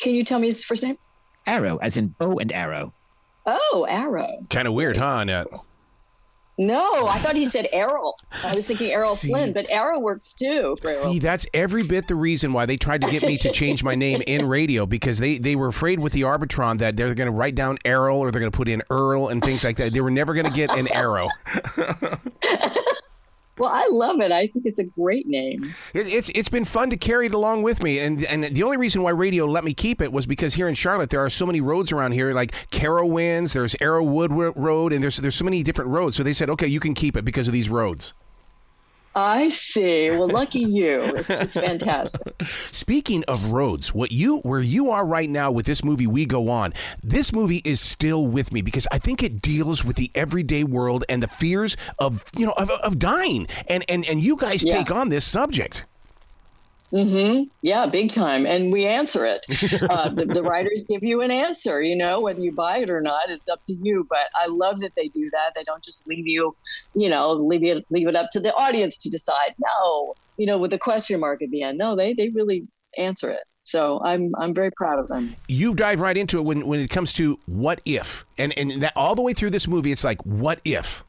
Can you tell me his first name? Arrow, as in bow and arrow. Oh, Arrow. Kind of weird, huh, Annette? No, I thought he said Errol. I was thinking Errol Flynn, but Arrow works too. See, that's every bit the reason why they tried to get me to change my name in radio, because they were afraid with the Arbitron that they're going to write down Errol or they're going to put in Earl and things like that. They were never going to get an Arrow. Well, I love it. I think it's a great name. It's been fun to carry it along with me, and the only reason why radio let me keep it was because here in Charlotte there are so many roads around here, like Carowinds, there's Arrowwood Road, and there's so many different roads. So they said, okay, you can keep it because of these roads. I see. Well, lucky you. It's fantastic. Speaking of roads, where you are right now with this movie, We Go On, this movie is still with me because I think it deals with the everyday world and the fears of dying. And you guys take on this subject. Mm-hmm. Yeah, big time. And we answer it. The writers give you an answer, whether you buy it or not, it's up to you. But I love that they do that. They don't just leave you, leave it up to the audience to decide. No, with a question mark at the end. No, they really answer it. So I'm very proud of them. You dive right into it when it comes to what if. And that all the way through this movie, it's like, what if?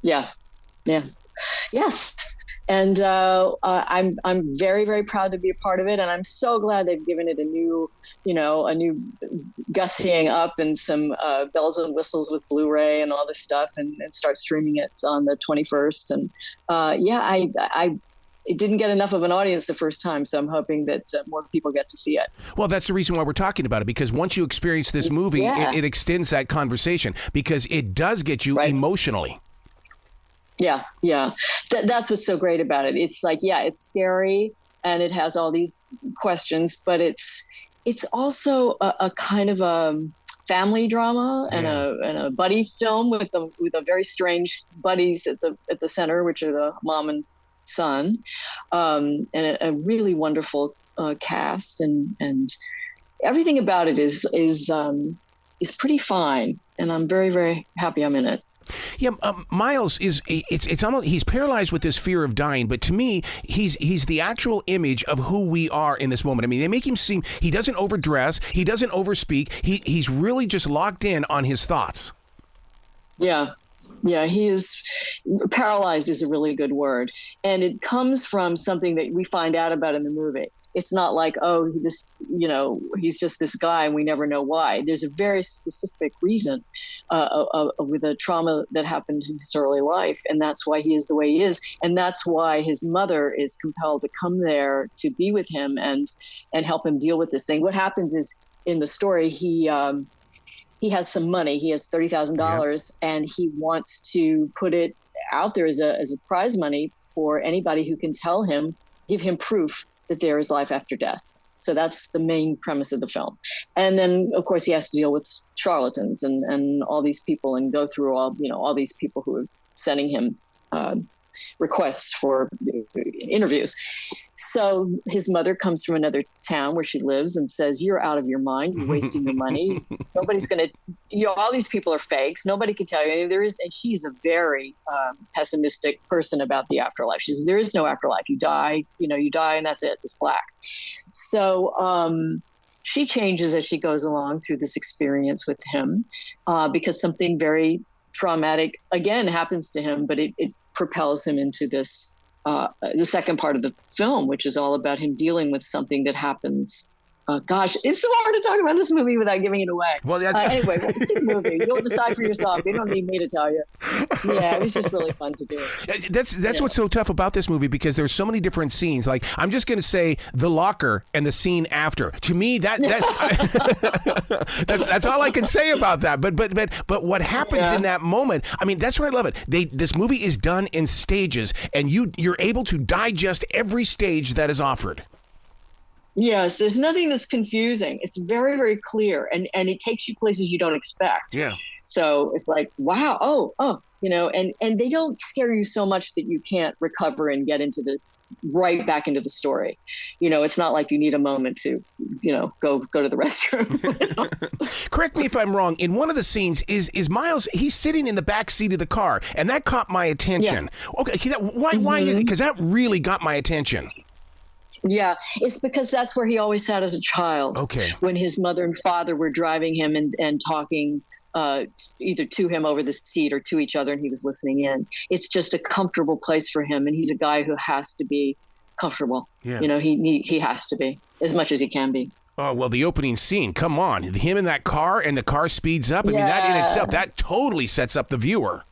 Yeah. Yes. And I'm very, very proud to be a part of it. And I'm so glad they've given it a new gussying up and some bells and whistles with Blu-ray and all this stuff and start streaming it on the 21st. And it didn't get enough of an audience the first time. So I'm hoping that more people get to see it. Well, that's the reason why we're talking about it, because once you experience this movie, it extends that conversation because it does get you emotionally. Yeah. That's what's so great about it. It's like, it's scary and it has all these questions, but it's also a kind of a family drama and a buddy film with a very strange buddies at the center, which are the mom and son, and a really wonderful cast and everything about it is pretty fine, and I'm very, very happy I'm in it. Yeah, Miles it's almost, he's paralyzed with this fear of dying, but to me, he's the actual image of who we are in this moment. I mean, they make him seem, he doesn't overdress, he doesn't overspeak, he's really just locked in on his thoughts. Yeah, he is paralyzed is a really good word, and it comes from something that we find out about in the movie. It's not like, he's just this guy and we never know why. There's a very specific reason with a trauma that happened in his early life. And that's why he is the way he is. And that's why his mother is compelled to come there to be with him and help him deal with this thing. What happens is in the story, he has some money. He has $30,000 and he wants to put it out there as a prize money for anybody who can give him proof that there is life after death. So that's the main premise of the film. And then, of course, he has to deal with charlatans and all these people and go through all these people who are sending him requests for interviews. So his mother comes from another town where she lives and says, "You're out of your mind. You're wasting your money. Nobody's going to, all these people are fakes. Nobody can tell you." And she's a very pessimistic person about the afterlife. She says, there is no afterlife. You die, and that's it. It's black. So she changes as she goes along through this experience with him because something very traumatic, again, happens to him, but it propels him into this the second part of the film, which is all about him dealing with something that happens. Gosh, it's so hard to talk about this movie without giving it away. Well, anyway, see the movie. You'll decide for yourself. You don't need me to tell you. Yeah, it was just really fun to do it. That's what's so tough about this movie, because there's so many different scenes. Like, I'm just going to say the locker and the scene after. To me, that's all I can say about that. But what happens in that moment? I mean, that's why I love it. This movie is done in stages, and you're able to digest every stage that is offered. Yes, there's nothing that's confusing. It's very, very clear, and it takes you places you don't expect. Yeah. So it's like, wow, and they don't scare you so much that you can't recover and get right back into the story. It's not like you need a moment to, go to the restroom. Correct me if I'm wrong. In one of the scenes is Miles, he's sitting in the back seat of the car, and that caught my attention. Yeah. Okay, why is it? Because that really got my attention. Yeah, it's because that's where he always sat as a child. Okay. When his mother and father were driving him and talking either to him over the seat or to each other, and he was listening in. It's just a comfortable place for him, and he's a guy who has to be comfortable. Yeah. You know, he has to be as much as he can be. Oh, well, the opening scene, come on. Him in that car, and the car speeds up. I mean, that in itself, that totally sets up the viewer.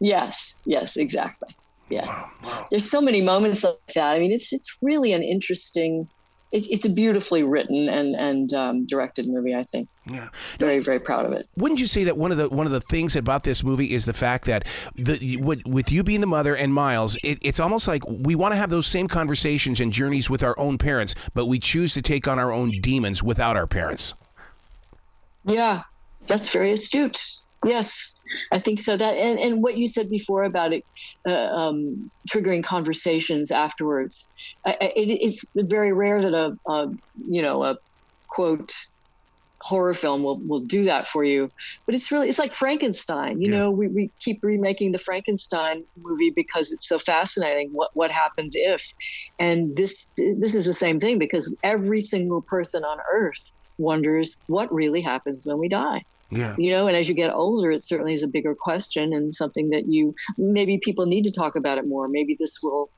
Yes, exactly. Yeah. Wow. There's so many moments like that. I mean, it's really an interesting, it's a beautifully written and directed movie, I think. Yeah. Very, very proud of it. Wouldn't you say that one of the things about this movie is the fact that with you being the mother and Miles, it's almost like we want to have those same conversations and journeys with our own parents, but we choose to take on our own demons without our parents. Yeah, that's very astute. Yes, I think so. That and what you said before about it triggering conversations afterwards. It's very rare that a quote horror film will do that for you, but it's like Frankenstein. You know, we keep remaking the Frankenstein movie because it's so fascinating. What happens if? And this is the same thing, because every single person on Earth wonders what really happens when we die. Yeah. You know, and as you get older, it certainly is a bigger question and something that maybe people need to talk about it more. Maybe this will,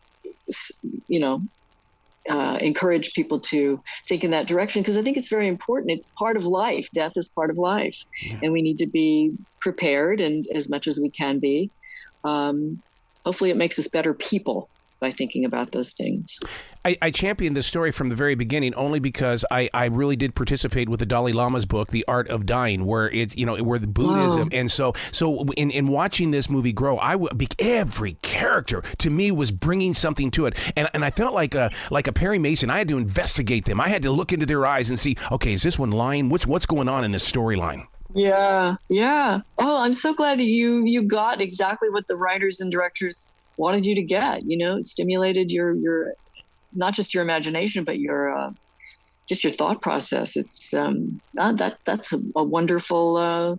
encourage people to think in that direction, because I think it's very important. It's part of life. Death is part of life, and we need to be prepared, and as much as we can be. Hopefully it makes us better people by thinking about those things. I championed this story from the very beginning only because I really did participate with the Dalai Lama's book, The Art of Dying, where where the Buddhism, and so in watching this movie grow, every character to me was bringing something to it, and I felt like a Perry Mason. I had to investigate them. I had to look into their eyes and see, okay, is this one lying? What's going on in this storyline? Yeah. Oh, I'm so glad that you got exactly what the writers and directors wanted you to get. You know, it stimulated your not just your imagination, but your just your thought process. It's that's a wonderful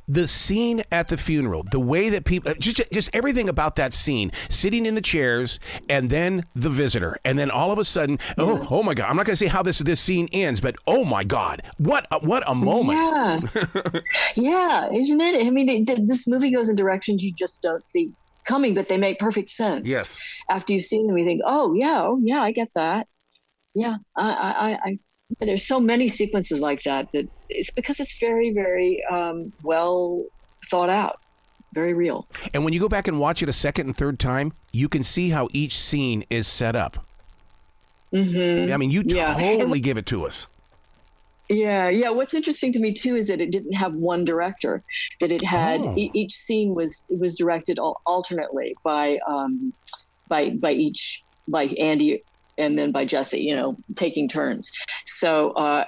The scene at the funeral, the way that people, just everything about that scene, sitting in the chairs, and then the visitor, and then all of a sudden, oh my God! I'm not going to say how this scene ends, but oh my God, what a moment! Yeah, isn't it? I mean, this movie goes in directions you just don't see coming, but they make perfect sense. Yes. After you've seen them, you think, oh yeah, I get that. Yeah, I there's so many sequences like that it's because it's very, very well thought out, very real. And when you go back and watch it a second and third time, you can see how each scene is set up. Mm-hmm. I mean, you totally give it to us. Yeah. What's interesting to me too is that it didn't have one director; that it had each scene was directed alternately by Andy and then by Jesse, taking turns. So, I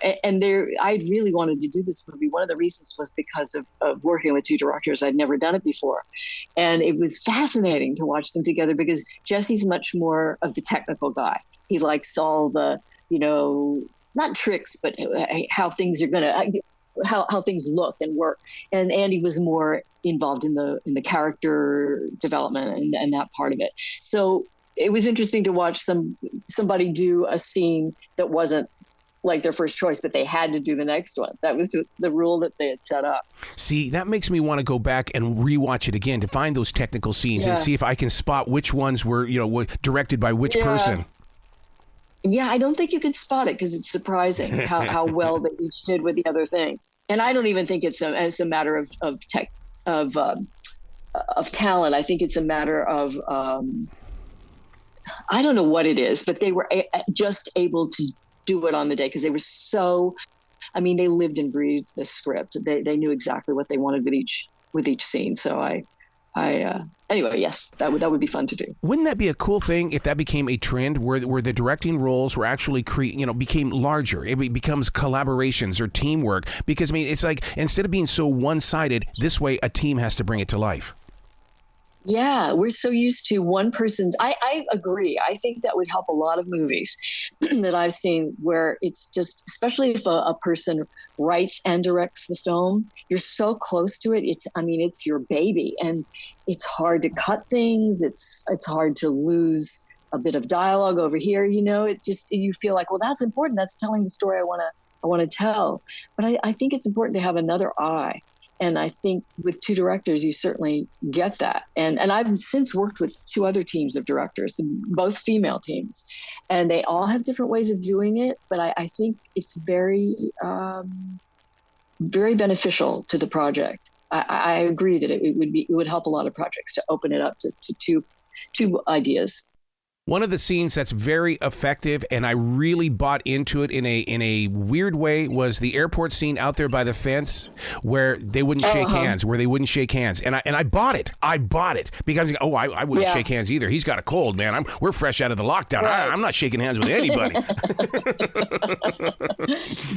really wanted to do this movie. One of the reasons was because of working with two directors. I'd never done it before. And it was fascinating to watch them together, because Jesse's much more of the technical guy. He likes all the, not tricks, but how things are going to, how things look and work. And Andy was more involved in the character development and that part of it. So it was interesting to watch somebody do a scene that wasn't like their first choice, but they had to do the next one. That was the rule that they had set up. See, that makes me want to go back and rewatch it again to find those technical scenes and see if I can spot which ones were directed by which person. Yeah, I don't think you could spot it, because it's surprising how well they each did with the other thing. And I don't even think it's a matter of talent. I think it's a matter of I don't know what it is, but they were just able to do it on the day, because they were they lived and breathed the script. They knew exactly what they wanted with each scene. So anyway, yes, that would be fun to do. Wouldn't that be a cool thing if that became a trend where the directing roles were actually became larger? It becomes collaborations or teamwork, because it's like, instead of being so one-sided, this way a team has to bring it to life. Yeah, we're so used to one person's. I agree. I think that would help a lot of movies that I've seen, where it's just, especially if a person writes and directs the film, you're so close to it. It's your baby, and it's hard to cut things. It's hard to lose a bit of dialogue over here, it just, you feel like, well, that's important. That's telling the story I want to tell. But I think it's important to have another eye. And I think with two directors, you certainly get that. And I've since worked with two other teams of directors, both female teams, and they all have different ways of doing it. But I think it's very, very beneficial to the project. I agree that it would help a lot of projects to open it up to two ideas. One of the scenes that's very effective, and I really bought into it in a weird way, was the airport scene out there by the fence where they wouldn't shake hands, and I bought it. Because I wouldn't shake hands either. He's got a cold, man. We're fresh out of the lockdown. Right. I'm not shaking hands with anybody.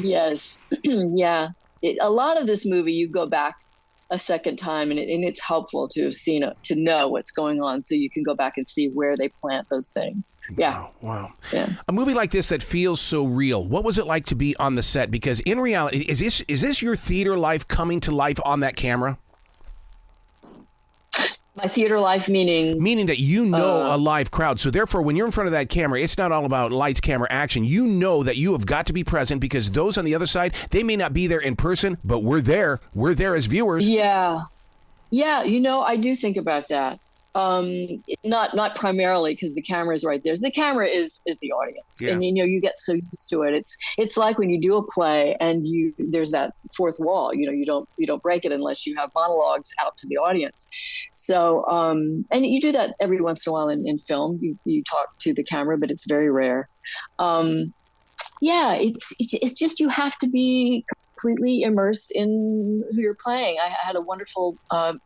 Yes, yeah. A lot of this movie, you go back a second time, and it's helpful to have seen it, to know what's going on, so you can go back and see where they plant those things. Yeah. Wow. Yeah. A movie like this that feels so real. What was it like to be on the set? Because in reality, is this your theater life coming to life on that camera? My theater life meaning that a live crowd. So therefore, when you're in front of that camera, it's not all about lights, camera, action. You know that you have got to be present, because those on the other side, they may not be there in person, but we're there. We're there as viewers. Yeah. Yeah. I do think about that. Not primarily because the camera is right there. The camera is the audience, and you get so used to it. It's like when you do a play and there's that fourth wall. You don't break it unless you have monologues out to the audience. So and you do that every once in a while in film. You talk to the camera, but it's very rare. It's just, you have to be completely immersed in who you're playing. I had a wonderful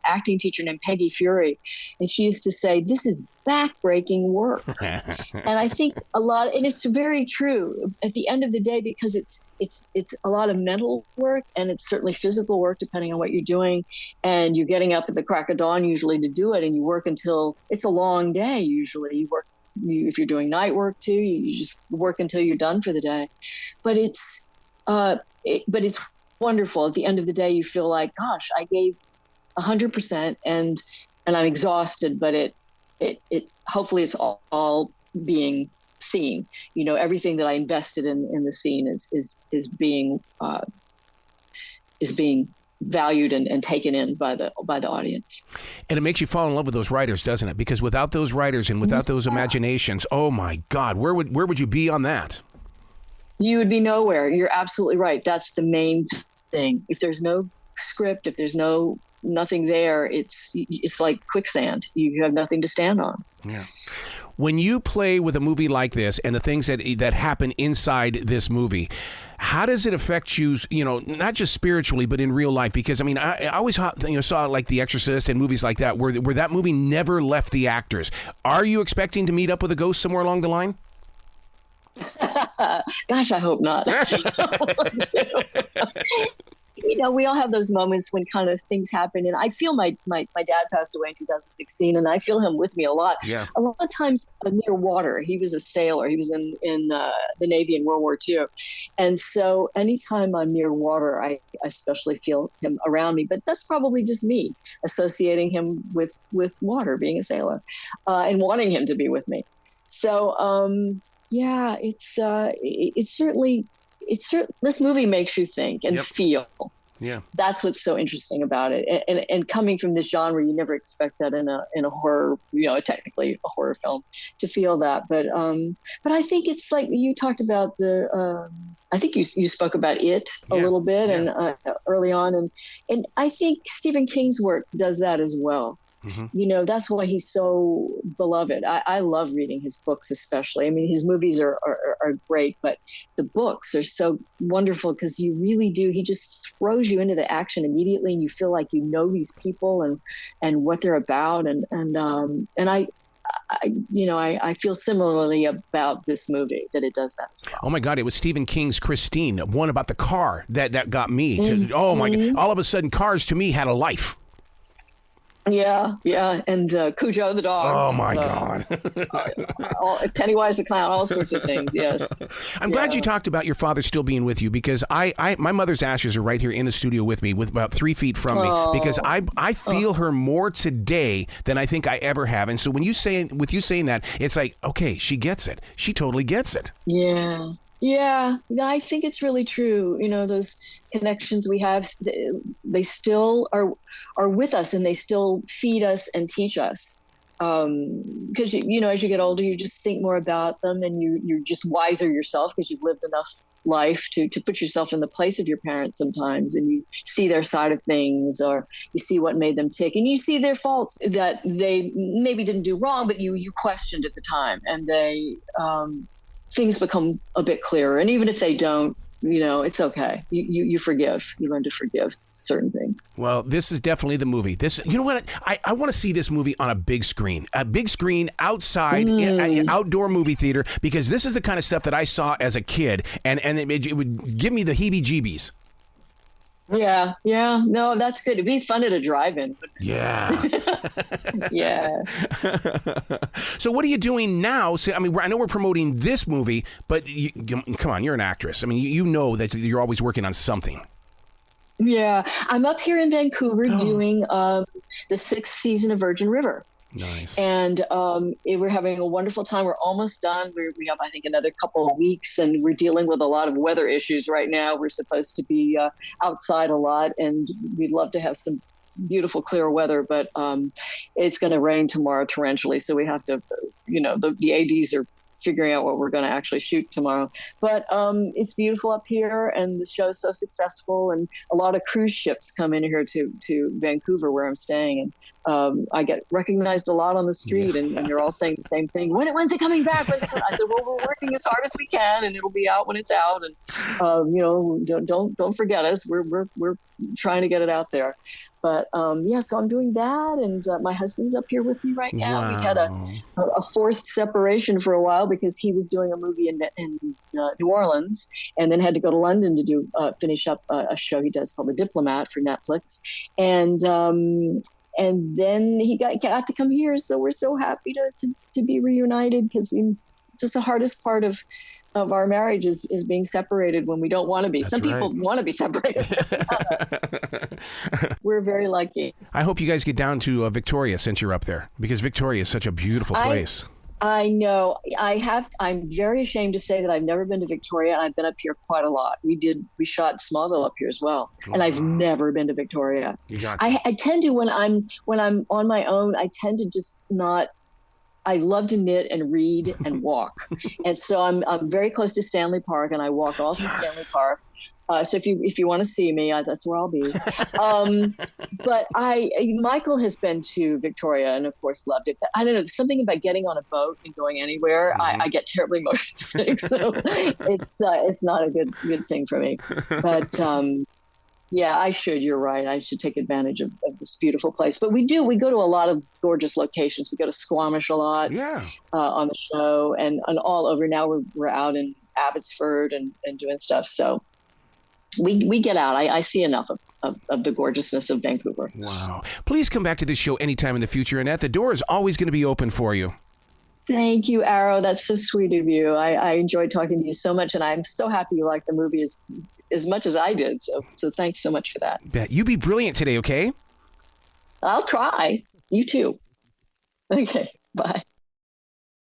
acting teacher named Peggy Fury, and she used to say, "This is back-breaking work." And I think and it's very true at the end of the day, because it's a lot of mental work, and it's certainly physical work depending on what you're doing. And you're getting up at the crack of dawn usually to do it, and you work until it's a long day. Usually, if you're doing night work too, you just work until you're done for the day. But it's wonderful. At the end of the day, you feel like, gosh, I gave 100%, and I'm exhausted, but it hopefully it's all being seen. Everything that I invested in the scene is being valued and taken in by the audience. And it makes you fall in love with those writers, doesn't it? Because without those writers and without those imaginations, oh my God, where would you be on that? You would be nowhere. You're absolutely right. That's the main thing. If there's no script, if there's nothing there, it's like quicksand. You have nothing to stand on. Yeah. When you play with a movie like this and the things that happen inside this movie, how does it affect you, not just spiritually, but in real life? Because, I always saw like The Exorcist and movies like that where that movie never left the actors. Are you expecting to meet up with a ghost somewhere along the line? Gosh, I hope not. We all have those moments when kind of things happen, and I feel my dad passed away in 2016, and I feel him with me a lot. Yeah. A lot of times near water. He was a sailor. He was in the Navy in World War II, and so anytime I'm near water, I especially feel him around me. But that's probably just me associating him with water, being a sailor, and wanting him to be with me. So. Yeah, it's certainly this movie makes you think and feel. Yeah, that's what's so interesting about it. And coming from this genre, you never expect that in a horror, technically a horror film, to feel that. But I think it's like you talked about I think you spoke about it a little bit and early on, and I think Stephen King's work does that as well. Mm-hmm. That's why he's so beloved. I love reading his books, especially. His movies are great, but the books are so wonderful because you really do. He just throws you into the action immediately, and you feel like you know these people and what they're about. And I feel similarly about this movie, that it does that as well. Oh my God, it was Stephen King's Christine, one about the car that got me. Mm-hmm. Oh my God! All of a sudden, cars to me had a life. Yeah, yeah, and Cujo the dog. Oh my God. Pennywise the clown, all sorts of things. Yes. I'm glad you talked about your father still being with you, because my mother's ashes are right here in the studio with me, with about 3 feet from me, because I feel her more today than I think I ever have. And so with you saying that, it's like, okay, she gets it. She totally gets it. Yeah. Yeah, I think it's really true. Those connections we have, they still are with us, and they still feed us and teach us. Because, as you get older, you just think more about them, and you're just wiser yourself because you've lived enough life to put yourself in the place of your parents sometimes, and you see their side of things, or you see what made them tick, and you see their faults that they maybe didn't do wrong, but you questioned at the time, and things become a bit clearer. And even if they don't, it's okay. You forgive. You learn to forgive certain things. Well, this is definitely the movie. You know what? I want to see this movie on a big screen outside, outdoor movie theater, because this is the kind of stuff that I saw as a kid, and it would give me the heebie-jeebies. Yeah. No, that's good. It'd be fun at a drive-in. Yeah. Yeah. So what are you doing now? So, I know we're promoting this movie, but come on, you're an actress. You know that you're always working on something. Yeah. I'm up here in Vancouver doing the 6th season of Virgin River. Nice. And we're having a wonderful time. We're almost done. We have, I think, another couple of weeks, and we're dealing with a lot of weather issues right now. We're supposed to be outside a lot, and we'd love to have some beautiful, clear weather, but it's going to rain tomorrow torrentially. So we have to, the ADs are figuring out what we're going to actually shoot tomorrow. But it's beautiful up here, and the show's so successful, and a lot of cruise ships come in here to Vancouver, where I'm staying, and I get recognized a lot on the street, and they're all saying the same thing. When's it coming back? I said, well, we're working as hard as we can, and it'll be out when it's out. And don't forget us. We're trying to get it out there. But so I'm doing that, and my husband's up here with me right now. Wow. We had a forced separation for a while because he was doing a movie in New Orleans, and then had to go to London to finish up a show he does called The Diplomat for Netflix, and then he got to come here. So we're so happy to be reunited, because just the hardest part of our marriage is being separated when we don't want to be. That's Some people want to be separated. We're very lucky. I hope you guys get down to Victoria since you're up there, because Victoria is such a beautiful place. I know. I'm very ashamed to say that I've never been to Victoria, and I've been up here quite a lot. We shot Smallville up here as well, and I've never been to Victoria. You got I tend to, when I'm on my own, I tend to just not. I love to knit and read and walk, and so I'm very close to Stanley Park, and I walk all through Stanley Park. So if you want to see me, that's where I'll be. But Michael has been to Victoria and of course loved it. But I don't know, there's something about getting on a boat and going anywhere. Mm-hmm. I get terribly motion sick, so it's not a good thing for me. But yeah, you're right. I should take advantage of this beautiful place. But we go to a lot of gorgeous locations. We go to Squamish a lot on the show, and all over. Now we're out in Abbotsford and doing stuff. So we get out. I see enough of the gorgeousness of Vancouver. Wow. Please come back to this show anytime in the future, Annette. The door is always going to be open for you. Thank you, Arrow. That's so sweet of you. I enjoyed talking to you so much, and I'm so happy you liked the movie as much as I did. So thanks so much for that. Bet. You be brilliant today, okay? I'll try. You too. Okay. Bye.